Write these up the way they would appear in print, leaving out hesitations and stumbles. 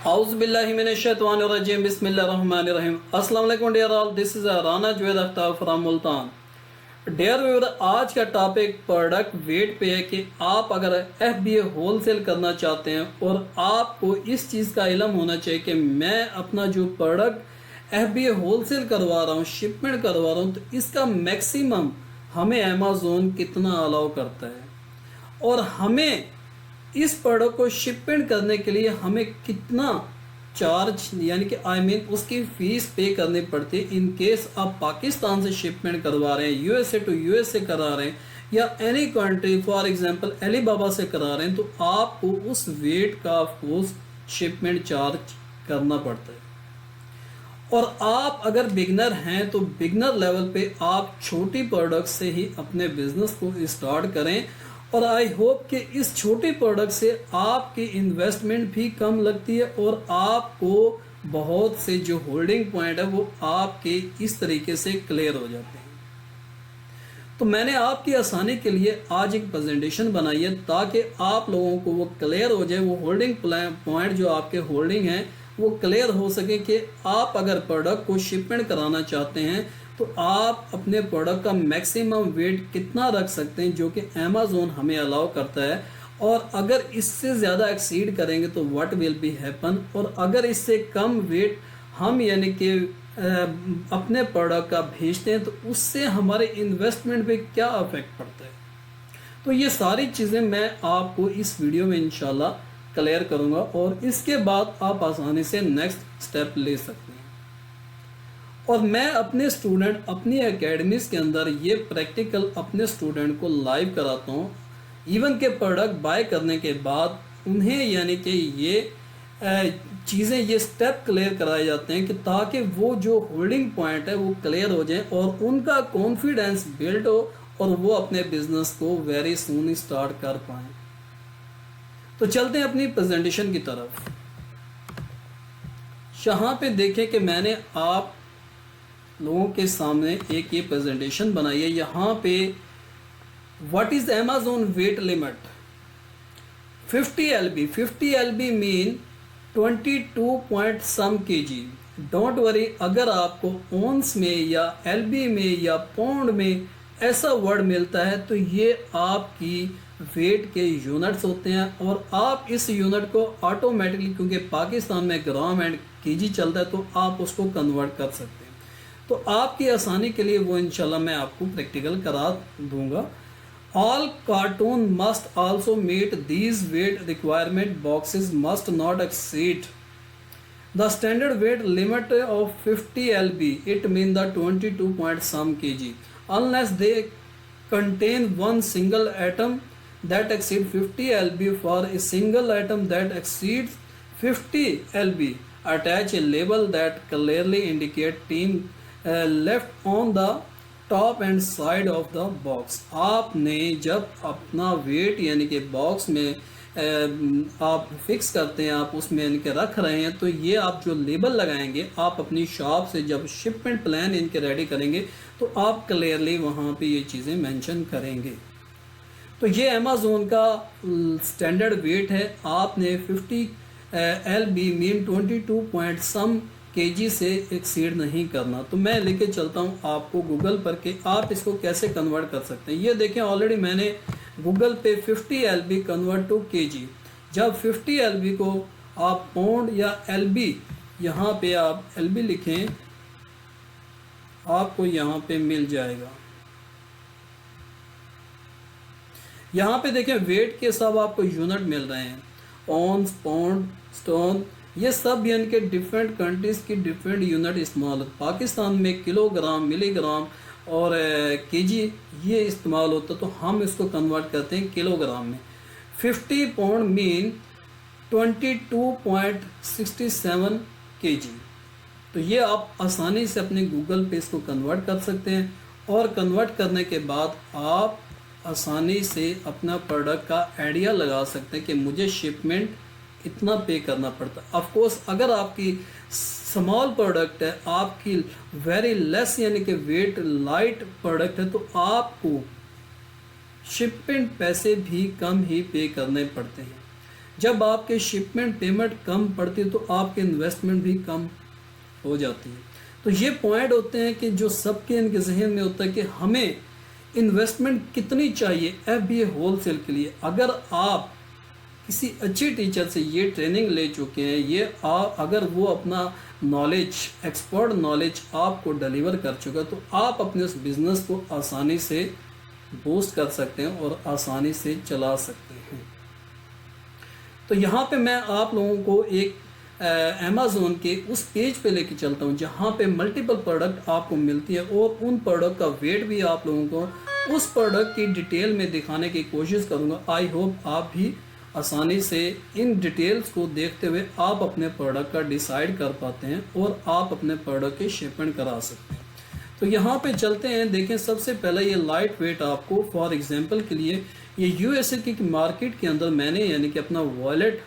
Auzubillahiminashaitanirrajim. Bismillahirrahmanirrahim. Assalamu alaikum dear all. This is Rana Javed Akhtar from Multan. Dear viewer, आज का topic product wait पे है कि आप अगर FBA होलसेल करना चाहते हैं और आपको इस चीज़ का इल्म होना चाहिए कि मैं अपना जो प्रोडक्ट FBA होलसेल करवा रहा हूँ, शिपमेंट करवा रहा हूँ, तो इसका मैक्सिमम हमें अमेज़ोन कितना अलाउ करता है और हमें इस प्रोडक्ट को शिपमेंट करने के लिए हमें कितना चार्ज यानी कि उसकी फ़ीस पे करनी पड़ती है। इन केस आप पाकिस्तान से शिपमेंट करवा रहे हैं, USA टू USA करा रहे हैं या any country for example Alibaba से करा रहे हैं, तो आपको उस वेट का ऑफकोर्स शिपमेंट चार्ज करना पड़ता है। और आप अगर बिगनर हैं तो बिगनर लेवल पे आप छोटी प्रोडक्ट से ही अपने बिजनेस को स्टार्ट करें और आई होप कि इस छोटे प्रोडक्ट से आपकी इन्वेस्टमेंट भी कम लगती है और आपको बहुत से जो होल्डिंग पॉइंट है वो आपके इस तरीके से क्लियर हो जाते हैं। तो मैंने आपकी आसानी के लिए आज एक प्रेजेंटेशन बनाई है ताकि आप लोगों को वो क्लियर हो जाए, वो होल्डिंग पॉइंट जो आपके होल्डिंग हैं वो क्लियर हो सके कि आप अगर प्रोडक्ट को शिपमेंट कराना चाहते हैं तो आप अपने प्रोडक्ट का मैक्सिमम वेट कितना रख सकते हैं जो कि अमेज़ोन हमें अलाउ करता है, और अगर इससे ज़्यादा एक्सीड करेंगे तो व्हाट विल बी हैपन, और अगर इससे कम वेट हम यानी कि अपने प्रोडक्ट का भेजते हैं तो उससे हमारे इन्वेस्टमेंट पे क्या अफेक्ट पड़ता है। तो ये सारी चीज़ें मैं आपको इस वीडियो में इंशाल्लाह क्लियर करूँगा और इसके बाद आप आसानी से नेक्स्ट स्टेप ले सकते हैं। और मैं अपने स्टूडेंट अपनी एकेडमीज़ के अंदर ये प्रैक्टिकल अपने स्टूडेंट को लाइव कराता हूँ। इवन के प्रोडक्ट बाय करने के बाद उन्हें यानी कि ये चीज़ें ये स्टेप क्लियर कराए जाते हैं कि ताकि वो जो होल्डिंग पॉइंट है वो क्लियर हो जाए और उनका कॉन्फिडेंस बिल्ड हो और वो अपने बिजनेस को वेरी सून स्टार्ट कर पाएँ। तो चलते हैं अपनी प्रेजेंटेशन की तरफ। यहाँ पे देखें कि मैंने आप लोगों के सामने एक ये प्रेजेंटेशन बनाई है। यहाँ पे what is Amazon weight limit 50 LB। 50 LB mean 22 point some kg। Don't worry, अगर आपको ओंस में या LB में या पाउंड में ऐसा वर्ड मिलता है तो ये आपकी वेट के यूनिट्स होते हैं और आप इस यूनिट को ऑटोमेटिकली, क्योंकि पाकिस्तान में ग्राम एंड kg चलता है, तो आप उसको कन्वर्ट कर सकते हैं। तो आपकी आसानी के लिए वो इंशाल्लाह मैं आपको प्रैक्टिकल करा दूंगा। All carton must also meet these weight requirement boxes must not exceed the standard weight limit of 50 LB। It mean the 22 point some kg unless they contain one single atom that exceed 50 LB। For a single atom that exceeds 50 LB, attach a label that clearly indicate team left on the top and side of the box. आपने जब अपना wait यानी कि box में आप fix करते हैं, आप उसमें यानी कि रख रहे हैं, तो ये आप जो लेबल लगाएंगे आप अपनी शॉप से जब शिपमेंट प्लान इनके रेडी करेंगे तो आप क्लियरली वहाँ पे ये चीज़ें मेंशन करेंगे। तो ये अमेज़न का स्टैंडर्ड वेट है। आपने 50 LB mean 22 point some kg से एक्सीड नहीं करना। तो मैं लेके चलता हूँ आपको गूगल पर के आप इसको कैसे कन्वर्ट कर सकते हैं। ये देखें, ऑलरेडी मैंने गूगल पे 50 LB कन्वर्ट टू kg। जब 50 LB को आप पाउंड या LB, यहाँ पे आप LB लिखें, आपको यहाँ पे मिल जाएगा। यहाँ पे देखें वेट के सब आपको यूनिट मिल रहे हैं, ऑन्स, पाउंड, स्टोन, ये सब यानी कि डिफरेंट कंट्रीज़ की डिफरेंट यूनिट इस्तेमाल होता है। पाकिस्तान में किलोग्राम, मिलीग्राम और kg ये इस्तेमाल होता है, तो हम इसको कन्वर्ट करते हैं किलोग्राम में। 50 पाउंड मीन 22.67 kg। तो ये आप आसानी से अपने गूगल पे इसको कन्वर्ट कर सकते हैं और कन्वर्ट करने के बाद आप आसानी से अपना प्रोडक्ट का आइडिया लगा सकते हैं कि मुझे शिपमेंट इतना पे करना पड़ता है। ऑफ कोर्स अगर आपकी स्मॉल प्रोडक्ट है, आपकी वेरी लेस यानी कि वेट लाइट प्रोडक्ट है, तो आपको शिपमेंट पैसे भी कम ही पे करने पड़ते हैं। जब आपके शिपमेंट पेमेंट कम पड़ती है तो आपके इन्वेस्टमेंट भी कम हो जाती है। तो ये पॉइंट होते हैं कि जो सबके इनके जहन में होता है कि हमें इन्वेस्टमेंट कितनी चाहिए FBA होलसेल के लिए। अगर आप किसी अच्छे टीचर से ये ट्रेनिंग ले चुके हैं, ये अगर वो अपना नॉलेज, एक्सपर्ट नॉलेज आपको डिलीवर कर चुका है, तो आप अपने उस बिज़नेस को आसानी से बूस्ट कर सकते हैं और आसानी से चला सकते हैं। तो यहाँ पे मैं आप लोगों को एक अमेज़ोन के उस पेज पे लेके चलता हूँ जहाँ पे मल्टीपल प्रोडक्ट आपको मिलती है और उन प्रोडक्ट का वेट भी आप लोगों को उस प्रोडक्ट की डिटेल में दिखाने की कोशिश करूँगा। आई होप आप भी आसानी से इन डिटेल्स को देखते हुए आप अपने प्रोडक्ट का डिसाइड कर पाते हैं और आप अपने प्रोडक्ट की शिपमेंट करा सकते हैं। तो यहाँ पे चलते हैं। देखें, सबसे पहले ये लाइट वेट आपको फॉर एग्जांपल के लिए ये USA की मार्केट के अंदर मैंने यानी कि अपना वॉलेट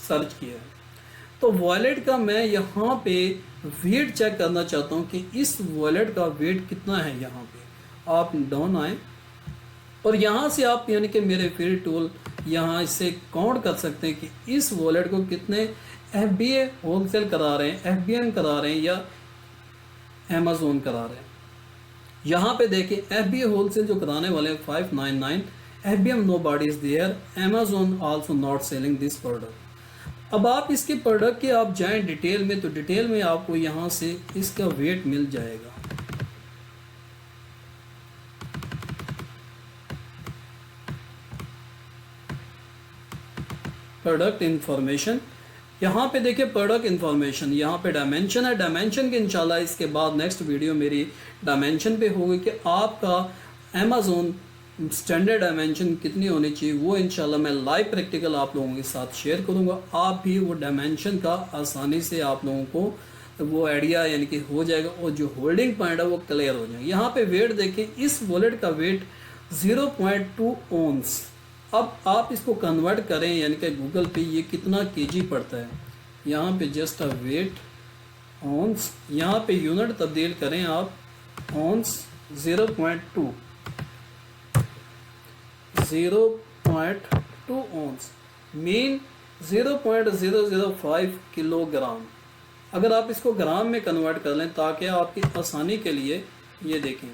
सर्च किया है। तो वॉलेट का मैं यहाँ पे वेट चेक करना चाहता हूँ कि इस वॉलेट का वेट कितना है। यहाँ पे आप डाउन आए और यहाँ से आप यानी कि मेरे फ्री टूल यहाँ इससे काउंट कर सकते हैं कि इस वॉलेट को कितने FBA होलसेल करा रहे हैं, FBM करा रहे हैं या अमेज़ोन करा रहे हैं। यहाँ पे देखिए FBA होलसेल जो कराने वाले हैं 599, FBM nobody is there, Amazon also not selling this product। अब आप इसके प्रोडक्ट के आप जाएं डिटेल में, तो डिटेल में आपको यहाँ से इसका वेट मिल जाएगा। प्रोडक्ट इंफॉर्मेशन, यहाँ पे देखिए प्रोडक्ट इंफॉर्मेशन, यहाँ पे डायमेंशन है। डायमेंशन के इंशाल्लाह इसके बाद नेक्स्ट वीडियो मेरी डायमेंशन पे होगी कि आपका अमेज़ोन स्टैंडर्ड डायमेंशन कितनी होनी चाहिए, वो इंशाल्लाह मैं लाइव प्रैक्टिकल आप लोगों के साथ शेयर करूँगा। आप भी वो डायमेंशन का आसानी से आप लोगों को वो आइडिया यानी कि हो जाएगा और जो होल्डिंग पॉइंट है वो क्लियर हो जाएगा। यहाँ पे वेट देखें, इस वॉलेट का वेट 0.2 ओंस। अब आप इसको कन्वर्ट करें यानी कि गूगल पे ये कितना केजी पड़ता है। यहाँ पे जस्ट अ वेट ओंस, यहाँ पे यूनिट तब्दील करें आप ओंस 0.2 ओंस मीन 0.005 किलोग्राम। अगर आप इसको ग्राम में कन्वर्ट कर लें ताकि आपकी आसानी के लिए, ये देखें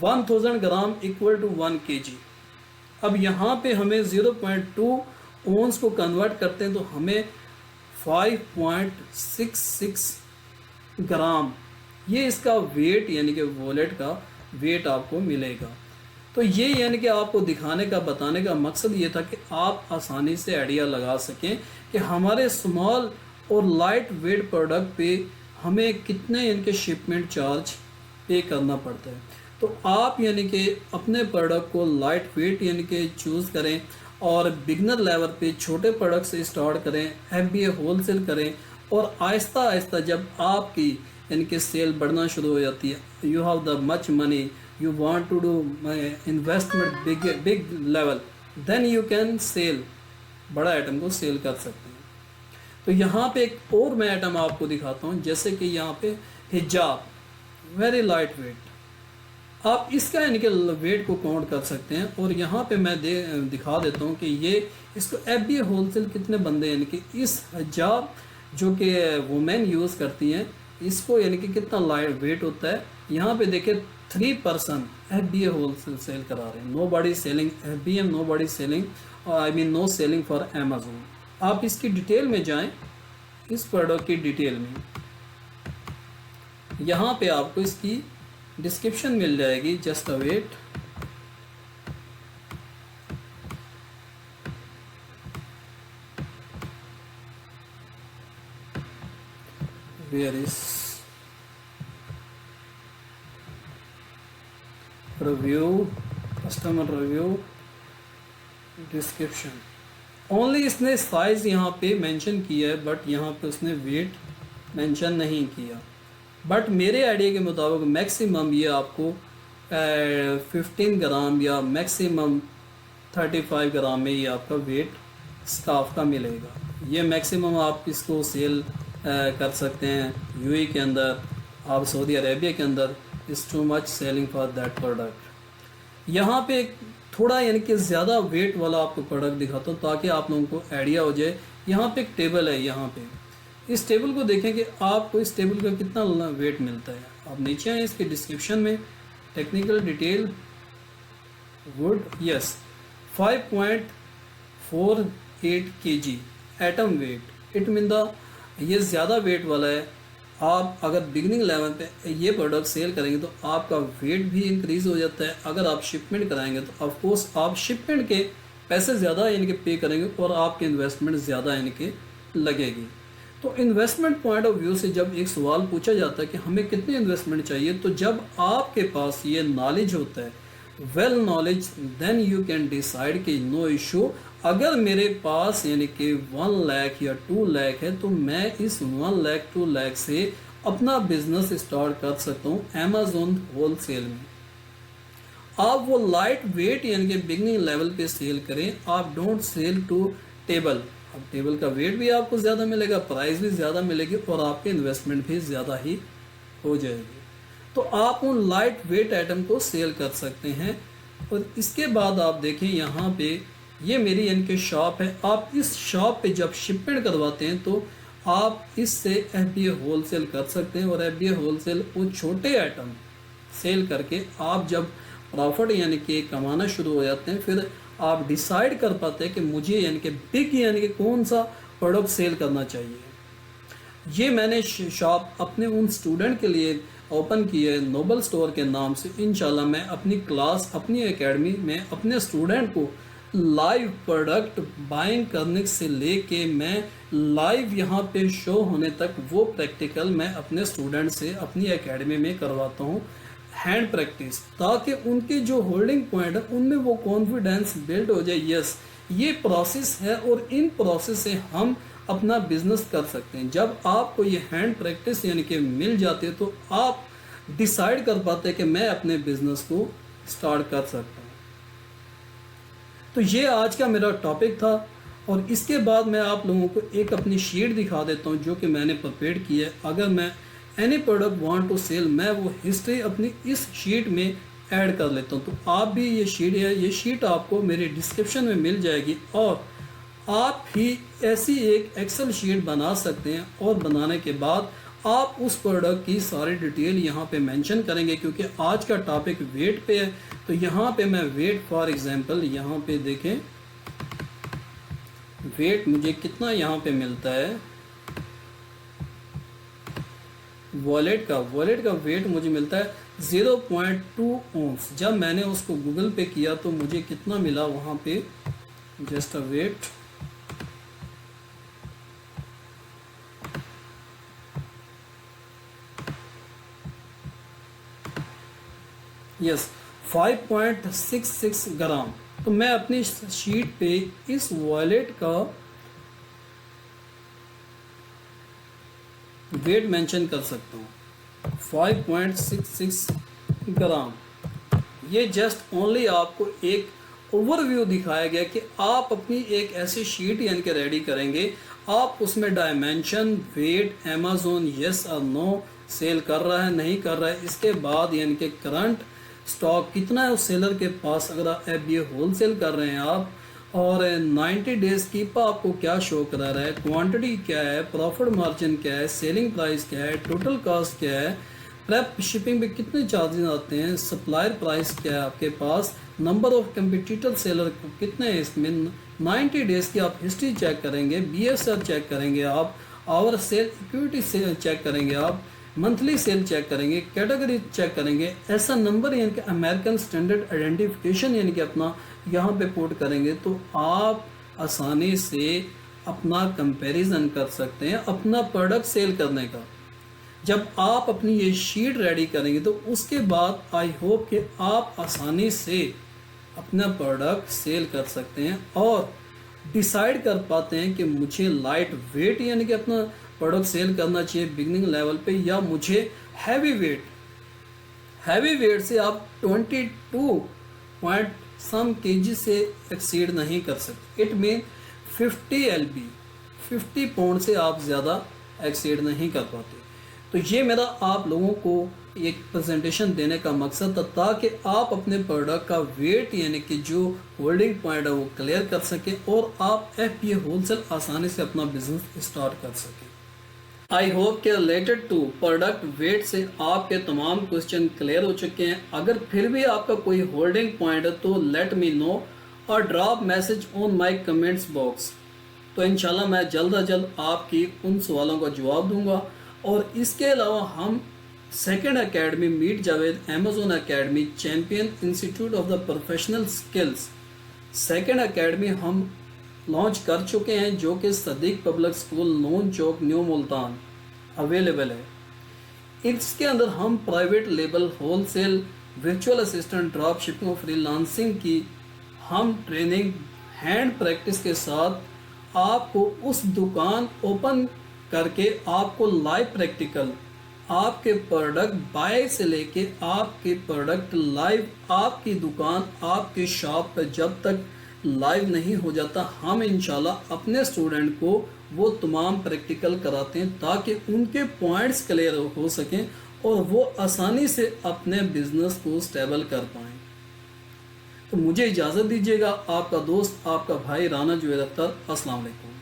1000 ग्राम इक्वल टू 1 kg। अब यहाँ पे हमें 0.2 ओंस को कन्वर्ट करते हैं तो हमें 5.66 ग्राम ये इसका वेट यानी कि वॉलेट का वेट आपको मिलेगा। तो ये यानी कि आपको दिखाने का, बताने का मकसद ये था कि आप आसानी से आइडिया लगा सकें कि हमारे स्मॉल और लाइट वेट प्रोडक्ट पे हमें कितने इनके शिपमेंट चार्ज पे करना पड़ता है। तो आप यानी कि अपने प्रोडक्ट को लाइट वेट यानी कि चूज़ करें और बिगनर लेवल पे छोटे प्रोडक्ट से स्टार्ट करें, FBA होलसेल करें और आहिस्ता आहिस्ता जब आपकी यानी कि सेल बढ़ना शुरू हो जाती है, you have the much money, you want to do investment big level, then you can sell, बड़ा आइटम को सेल कर सकते हैं। तो यहाँ पे एक और मैं आइटम आपको दिखाता हूँ, जैसे कि यहाँ पे हिजाब, वेरी लाइट वेट। आप इसका यानी कि वेट को काउंट कर सकते हैं और यहाँ पे मैं दिखा देता हूँ कि ये इसको FBA होलसेल कितने बंदे यानी कि इस हिजाब जो कि वुमेन यूज़ करती हैं इसको यानी कि कितना लाइट वेट होता है। यहाँ पे देखिए 3% FBA होलसेल सेल करा रहे हैं। Nobody selling FBM, nobody selling, I mean no selling for Amazon. आप इसकी डिटेल में जाएं, इस प्रोडक्ट की डिटेल में यहाँ पे आपको इसकी डिस्क्रिप्शन मिल जाएगी। Just a wait, where is review, customer review, description. Only इसने साइज यहाँ पे मेंशन किया है बट यहाँ पे उसने वेट मेंशन नहीं किया। बट मेरे आइडिया के मुताबिक मैक्सिमम ये आपको 15 ग्राम या मैक्सिमम 35 ग्राम में ये आपका वेट स्काफ का मिलेगा। ये मैक्सिमम आप इसको सेल कर सकते हैं UAE के अंदर, आप सऊदी अरेबिया के अंदर। Is too much selling for that product. यहाँ पे थोड़ा यानी कि ज़्यादा वेट वाला आपको प्रोडक्ट दिखाता हूँ ताकि आप लोगों को आइडिया हो जाए। यहाँ पे एक टेबल है, यहाँ पे इस टेबल को देखें कि आपको इस टेबल का कितना वेट मिलता है। आप नीचे आए इसके डिस्क्रिप्शन में, technical detail would yes 5.48 kg item weight, it mean the ये ज़्यादा वेट वाला है। आप अगर बिगनिंग लेवल पे ये प्रोडक्ट सेल करेंगे तो आपका वेट भी इंक्रीज हो जाता है। अगर आप शिपमेंट कराएंगे तो ऑफ कोर्स आप शिपमेंट के पैसे ज़्यादा यानी कि पे करेंगे और आपकी इन्वेस्टमेंट ज़्यादा यानी कि लगेगी। तो इन्वेस्टमेंट पॉइंट ऑफ व्यू से जब एक सवाल पूछा जाता है कि हमें कितनी इन्वेस्टमेंट चाहिए, तो जब आपके पास ये नॉलेज होता है, well knowledge, then you can decide कि नो इशू, अगर मेरे पास यानी कि 1 लाख या 2 लाख है तो मैं इस 1 लाख 2 लाख से अपना बिजनेस स्टार्ट कर सकता हूँ अमेजोन होलसेल में। आप वो लाइट वेट यानी कि बिगनिंग लेवल पे सेल करें, आप डोंट सेल टू टेबल। अब टेबल का वेट भी आपको ज़्यादा मिलेगा, प्राइस भी ज़्यादा मिलेगी और आपकी इन्वेस्टमेंट भी ज़्यादा ही हो जाएगी। तो आप उन लाइट वेट आइटम को सेल कर सकते हैं। और इसके बाद आप देखें यहाँ पे ये मेरी यानी कि शॉप है। आप इस शॉप पे जब शिपमेंट करवाते हैं तो आप इससे FBA होलसेल कर सकते हैं और FBA होलसेल वो छोटे आइटम सेल करके आप जब प्रॉफिट यानी कि कमाना शुरू हो जाते हैं, फिर आप डिसाइड कर पाते हैं कि मुझे यानी कि बिग यानी कि कौन सा प्रोडक्ट सेल करना चाहिए। ये मैंने शॉप अपने उन स्टूडेंट के लिए ओपन की है नोबल स्टोर के नाम से। इंशाल्लाह मैं अपनी क्लास, अपनी एकेडमी में अपने स्टूडेंट को लाइव प्रोडक्ट बाइंग करने से लेके मैं लाइव यहाँ पे शो होने तक वो प्रैक्टिकल मैं अपने स्टूडेंट से अपनी एकेडमी में करवाता हूँ, हैंड प्रैक्टिस, ताकि उनके जो होल्डिंग पॉइंट है उनमें वो कॉन्फिडेंस बिल्ड हो जाए। यस, ये प्रोसेस है और इन प्रोसेस से हम अपना बिजनेस कर सकते हैं। जब आपको ये हैंड प्रैक्टिस यानी कि मिल जाती है तो आप डिसाइड कर पाते हैं कि मैं अपने बिजनेस को स्टार्ट कर सकता हूँ। तो ये आज का मेरा टॉपिक था और इसके बाद मैं आप लोगों को एक अपनी शीट दिखा देता हूँ जो कि मैंने प्रिपेयर की है। अगर मैं any product want to sell, मैं वो हिस्ट्री अपनी इस शीट में ऐड कर लेता हूँ। तो आप भी ये शीट है, ये शीट आपको मेरे डिस्क्रिप्शन में मिल जाएगी और आप भी ऐसी एक एक्सेल शीट बना सकते हैं और बनाने के बाद आप उस प्रोडक्ट की सारी डिटेल यहाँ पे मेंशन करेंगे, क्योंकि आज का टॉपिक वेट पे है। तो यहाँ पे मैं वेट फॉर एग्जांपल यहाँ पे देखें, वेट मुझे कितना यहाँ पे मिलता है, वॉलेट का वेट मुझे मिलता है 0.2 ओंस। जब मैंने उसको गूगल पे किया तो मुझे कितना मिला वहाँ पे, जस्ट अ वेट, यस 5.66 ग्राम। तो मैं अपनी शीट पे इस वॉलेट का वेट मेंशन कर सकता हूँ 5.66 ग्राम। ये जस्ट ओनली आपको एक ओवरव्यू दिखाया गया कि आप अपनी एक ऐसी शीट यानी कि रेडी करेंगे, आप उसमें डायमेंशन, वेट, अमेजोन यस और नो सेल कर रहा है नहीं कर रहा है, इसके बाद यानी कि करंट स्टॉक कितना है उस सेलर के पास, अगर आप FBA होलसेल कर रहे हैं आप, और 90 डेज की आपको क्या शो करा रहा है, क्वांटिटी क्या है, प्रॉफिट मार्जिन क्या है, सेलिंग प्राइस क्या है, टोटल कॉस्ट क्या है, प्रेप शिपिंग पे कितने चार्जेस आते हैं, सप्लायर प्राइस क्या है आपके पास, नंबर ऑफ कंपिटिटर सेलर कितने हैं इसमें, 90 डेज की आप हिस्ट्री चेक करेंगे, BSR चेक करेंगे आप, our sale equity sale check करेंगे आप, मंथली सेल चेक करेंगे, कैटेगरी चेक करेंगे, ऐसा नंबर यानी कि अमेरिकन स्टैंडर्ड आइडेंटिफिकेशन यानी कि अपना यहाँ पे पुट करेंगे, तो आप आसानी से अपना कंपैरिजन कर सकते हैं अपना प्रोडक्ट सेल करने का। जब आप अपनी ये शीट रेडी करेंगे तो उसके बाद आई होप कि आप आसानी से अपना प्रोडक्ट सेल कर सकते हैं और डिसाइड कर पाते हैं कि मुझे लाइट वेट यानी कि अपना प्रोडक्ट सेल करना चाहिए बिगनिंग लेवल पे, या मुझे हैवी वेट से आप 22 पॉइंट सम kg से एक्सीड नहीं कर सकते। इट मीन 50 LB 50 पाउंड से आप ज़्यादा एक्सीड नहीं कर पाते। तो ये मेरा आप लोगों को एक प्रेजेंटेशन देने का मकसद था ताकि आप अपने प्रोडक्ट का वेट यानी कि जो होल्डिंग पॉइंट है वो क्लियर कर सकें और आप FBA होलसेल आसानी से अपना बिजनेस स्टार्ट कर सकें। आई होप के रिलेटेड टू प्रोडक्ट वेट से आपके तमाम क्वेश्चन क्लियर हो चुके हैं। अगर फिर भी आपका कोई होल्डिंग पॉइंट है तो लेट मी नो और drop message on my comments box. तो इंशाल्लाह मैं जल्द अज जल्द आपकी उन सवालों का जवाब दूंगा। और इसके अलावा हम second academy meet Javed Amazon academy champion institute of the professional skills second academy हम लॉन्च कर चुके हैं, जो कि Sadiq public school Noon Chowk New Multan available है। इसके अंदर हम private label wholesale virtual assistant drop shipping और फ्रीलांसिंग की हम ट्रेनिंग हैंड प्रैक्टिस के साथ आपको उस दुकान ओपन करके आपको लाइव प्रैक्टिकल आपके प्रोडक्ट बाय से लेके आपके प्रोडक्ट लाइव आपकी दुकान आपकी शॉप पर जब तक लाइव नहीं हो जाता, हम इंशाल्लाह अपने स्टूडेंट को वो तमाम प्रैक्टिकल कराते हैं ताकि उनके पॉइंट्स क्लियर हो सकें और वो आसानी से अपने बिजनेस को स्टेबल कर पाएँ। तो मुझे इजाज़त दीजिएगा। आपका दोस्त आपका भाई राना जुवेद अख्तर। अस्सलाम वालेकुम।